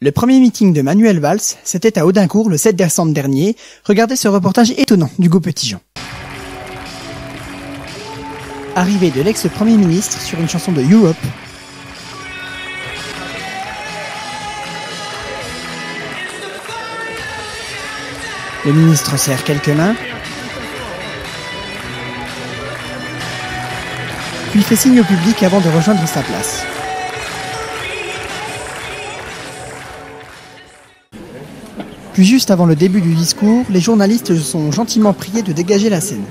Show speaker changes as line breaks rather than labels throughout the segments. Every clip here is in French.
Le premier meeting de Manuel Valls, c'était à Audincourt le 7 décembre dernier. Regardez ce reportage étonnant d'Hugo Petitjean. Arrivée de l'ex-premier ministre sur une chanson de Europe. Le ministre serre quelques mains, puis fait signe au public avant de rejoindre sa place. Puis juste avant le début du discours, les journalistes sont gentiment priés de dégager la scène.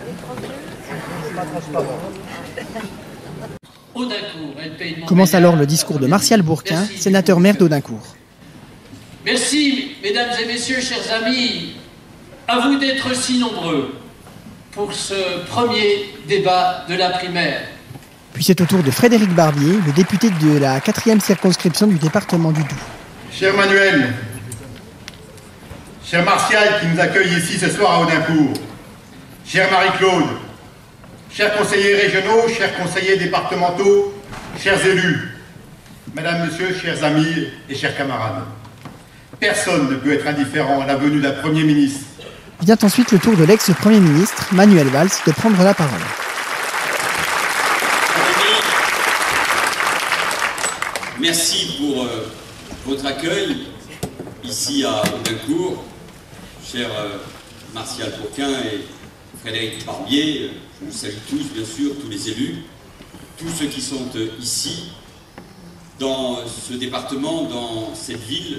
Commence alors le discours de Martial Bourquin, sénateur-maire d'Audincourt.
Merci, mesdames et messieurs, chers amis, à vous d'être si nombreux pour ce premier débat de la primaire.
Puis c'est au tour de Frédéric Barbier, le député de la 4e circonscription du département du Doubs.
Cher Manuel, cher Martial qui nous accueille ici ce soir à Audincourt, cher Marie-Claude, chers conseillers régionaux, chers conseillers départementaux, chers élus, mesdames, messieurs, chers amis et chers camarades, personne ne peut être indifférent à la venue d'un Premier ministre.
Vient ensuite le tour de l'ex-premier ministre, Manuel Valls, de prendre la parole.
Merci pour votre accueil ici à Audincourt, cher Martial Bourquin et Frédéric Barbier. Je vous salue tous, bien sûr, tous les élus, tous ceux qui sont ici, dans ce département, dans cette ville,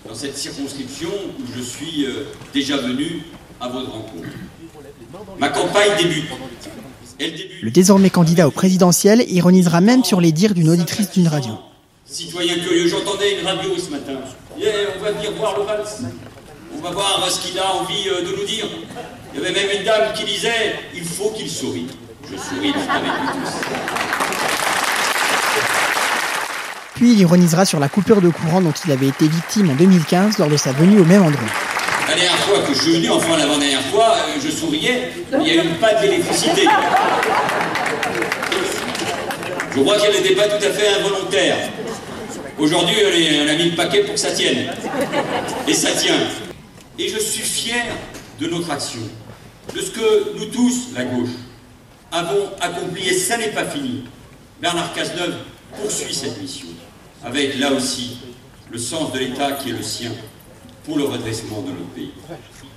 dans cette circonscription où je suis déjà venu à votre rencontre. Ma campagne débute.
Le désormais candidat au présidentiel ironisera même sur les dires d'une auditrice d'une radio.
Citoyens curieux, j'entendais une radio ce matin. On va venir voir le Valls. On va voir ce qu'il a envie de nous dire. Il y avait même une dame qui disait « Il faut qu'il sourie ». Je souris avec lui tous.
Puis il ironisera sur la coupure de courant dont il avait été victime en 2015 lors de sa venue au même endroit.
La dernière fois que je suis venu, enfin l'avant-dernière fois, je souriais, il y a eu une panne d'électricité. Je crois qu'elle n'était pas tout à fait involontaire. Aujourd'hui, on a mis le paquet pour que ça tienne. Et ça tient. Et je suis fier de notre action, de ce que nous tous, la gauche, avons accompli, et ça n'est pas fini. Bernard Cazeneuve poursuit cette mission, avec là aussi le sens de l'État qui est le sien pour le redressement de notre pays.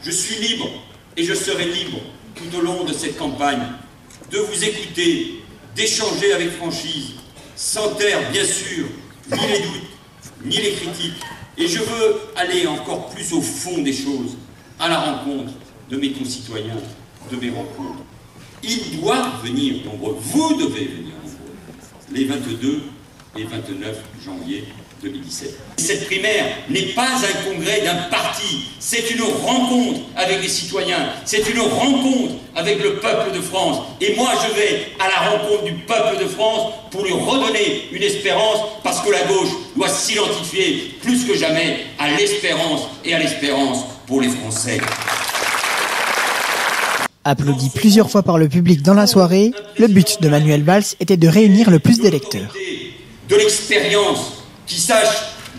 Je suis libre et je serai libre tout au long de cette campagne de vous écouter, d'échanger avec franchise, sans taire bien sûr ni les doutes, ni les critiques. Et je veux aller encore plus au fond des choses, à la rencontre de mes concitoyens, de mes rencontres. Ils doivent venir nombreux, vous devez venir nombreux, les 22 et 29 janvier 2017. Cette primaire n'est pas un congrès d'un parti, c'est une rencontre avec les citoyens, c'est une rencontre avec le peuple de France. Et moi je vais à la rencontre du peuple de France pour lui redonner une espérance, parce que la gauche doit s'identifier plus que jamais à l'espérance et à l'espérance pour les Français.
Applaudi plusieurs fois par le public dans la soirée, le but de Manuel Valls était de réunir le plus d'électeurs.
De l'expérience, qui sache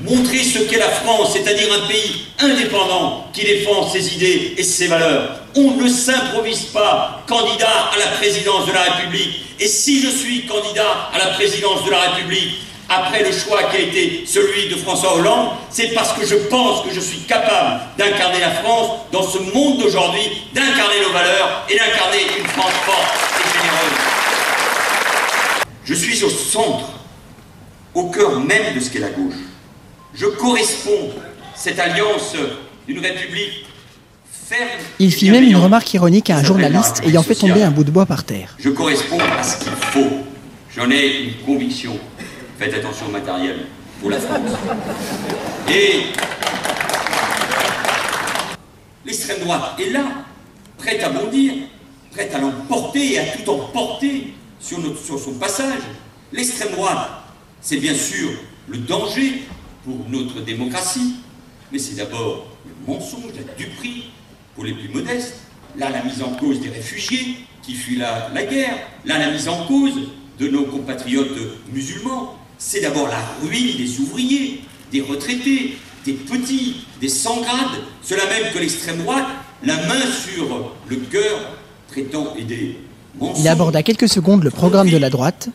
montrer ce qu'est la France, c'est-à-dire un pays indépendant qui défend ses idées et ses valeurs. On ne s'improvise pas candidat à la présidence de la République. Et si je suis candidat à la présidence de la République, après le choix qui a été celui de François Hollande, c'est parce que je pense que je suis capable d'incarner la France dans ce monde d'aujourd'hui, d'incarner nos valeurs et d'incarner une France forte et généreuse. Je suis au centre, au cœur même de ce qu'est la gauche. Je corresponds cette alliance d'une république ferme.
Il fit même une remarque ironique à un journaliste ayant fait tomber un bout de bois par terre.
Je corresponds à ce qu'il faut. J'en ai une conviction. Faites attention au matériel pour la France. Et l'extrême droite est là, prête à bondir, prête à l'emporter et à tout emporter sur son passage. L'extrême droite, c'est bien sûr le danger pour notre démocratie, mais c'est d'abord le mensonge, la duperie pour les plus modestes. Là, la mise en cause des réfugiés qui fuient la guerre. Là, la mise en cause de nos compatriotes musulmans. C'est d'abord la ruine des ouvriers, des retraités, des petits, des sans grades, ceux-là même que l'extrême droite, la main sur le cœur, traitant et des mensonges.
Il aborde à quelques secondes le programme de la droite.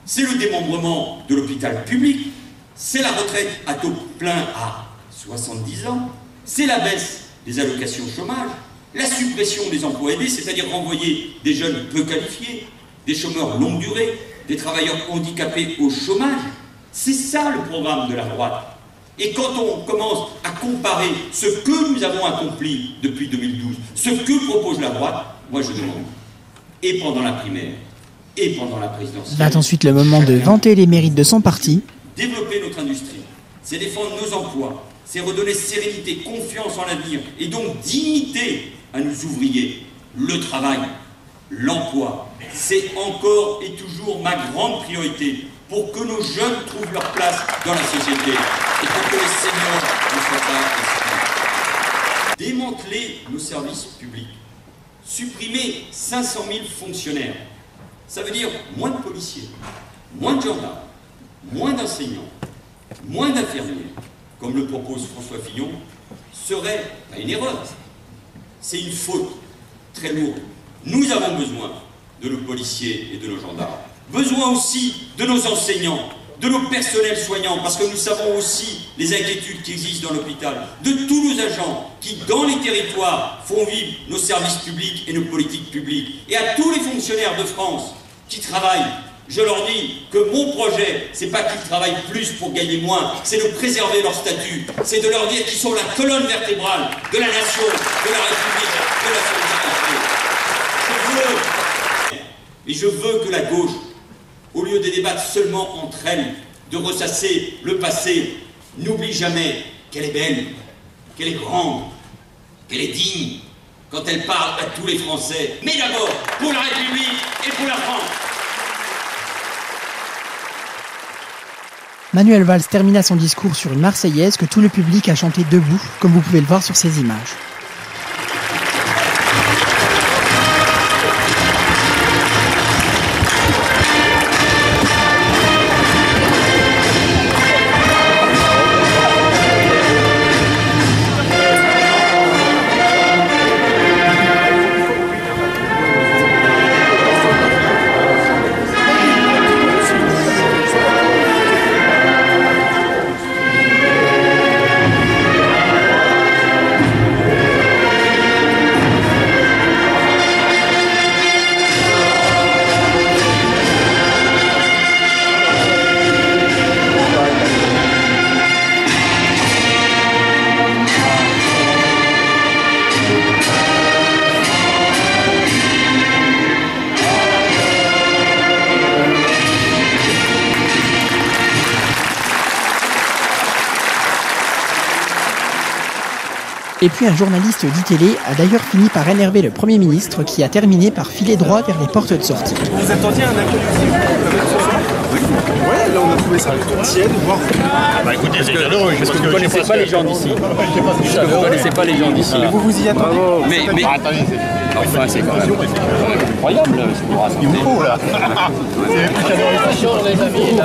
C'est le démembrement de l'hôpital public, c'est la retraite à taux plein à 70 ans, c'est la baisse des allocations chômage, la suppression des emplois aidés, c'est-à-dire renvoyer des jeunes peu qualifiés, des chômeurs longue durée, des travailleurs handicapés au chômage. C'est ça le programme de la droite. Et quand on commence à comparer ce que nous avons accompli depuis 2012, ce que propose la droite, moi je demande, et pendant la primaire, et pendant la présidentielle...
Va ensuite le moment de vanter les mérites de son parti.
Développer notre industrie, c'est défendre nos emplois, c'est redonner sérénité, confiance en l'avenir, et donc dignité à nos ouvriers. Le travail, l'emploi, c'est encore et toujours ma grande priorité pour que nos jeunes trouvent leur place dans la société et pour que les seniors ne soient pas exclus. Démanteler nos services publics, supprimer 500 000 fonctionnaires, ça veut dire moins de policiers, moins de gendarmes, moins d'enseignants, moins d'infirmiers, comme le propose François Fillon, serait pas une erreur, c'est une faute très lourde. Nous avons besoin de nos policiers et de nos gendarmes, besoin aussi de nos enseignants, de nos personnels soignants, parce que nous savons aussi les inquiétudes qui existent dans l'hôpital, de tous nos agents qui, dans les territoires, font vivre nos services publics et nos politiques publiques, et à tous les fonctionnaires de France qui travaillent. Je leur dis que mon projet, c'est pas qu'ils travaillent plus pour gagner moins, c'est de préserver leur statut, c'est de leur dire qu'ils sont la colonne vertébrale de la nation, de la République, de la solidarité. Je veux que la gauche, au lieu de débattre seulement entre elles, de ressasser le passé, n'oublie jamais qu'elle est belle, qu'elle est grande, qu'elle est digne, quand elle parle à tous les Français, mais d'abord pour la République et pour la France.
Manuel Valls termina son discours sur une Marseillaise que tout le public a chantée debout, comme vous pouvez le voir sur ces images. Et puis un journaliste d'ITélé a d'ailleurs fini par énerver le Premier ministre qui a terminé par filer droit vers les portes de sortie.
Vous attendiez un accueil Oui. Ouais, là on a trouvé ça tiède, voire...
Bah écoutez, c'est heureux.
Parce que vous ne connaissez pas les gens d'ici. Parce que vous ne connaissez pas les gens d'ici.
Vous vous y attendez.
Mais... Enfin, c'est quand même incroyable ce que vous racontez.
Il vous faut là.
C'est les amis.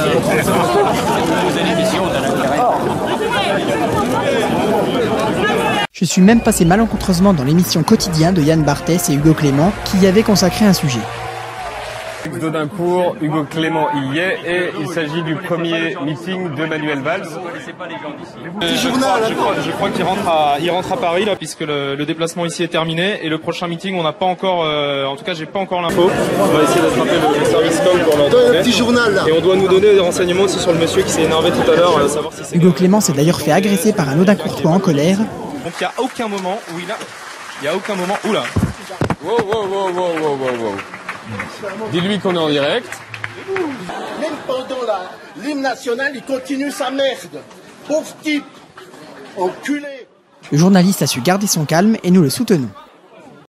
Je suis même passé malencontreusement dans l'émission Quotidien de Yann Barthès et Hugo Clément qui y avait consacré un sujet.
d'Audincourt, Hugo Clément y est et il s'agit du premier meeting de Manuel Valls.
Je crois qu'il rentre à Paris là, puisque le déplacement ici est terminé et le prochain meeting on n'a pas encore, en tout cas j'ai pas encore l'info. On va essayer d'attraper le service com pour l'entendre. Un petit journal là. Et on doit nous donner des renseignements aussi sur le monsieur qui s'est énervé tout à l'heure, savoir si c'est...
Hugo Clément s'est d'ailleurs fait agresser par un Audincourtois en colère.
Donc il n'y a aucun moment où Oula.
Wow. Dis-lui qu'on est en direct.
Même pendant l'hymne national, il continue sa merde. Pauvre type, enculé.
Le journaliste a su garder son calme et nous le soutenons.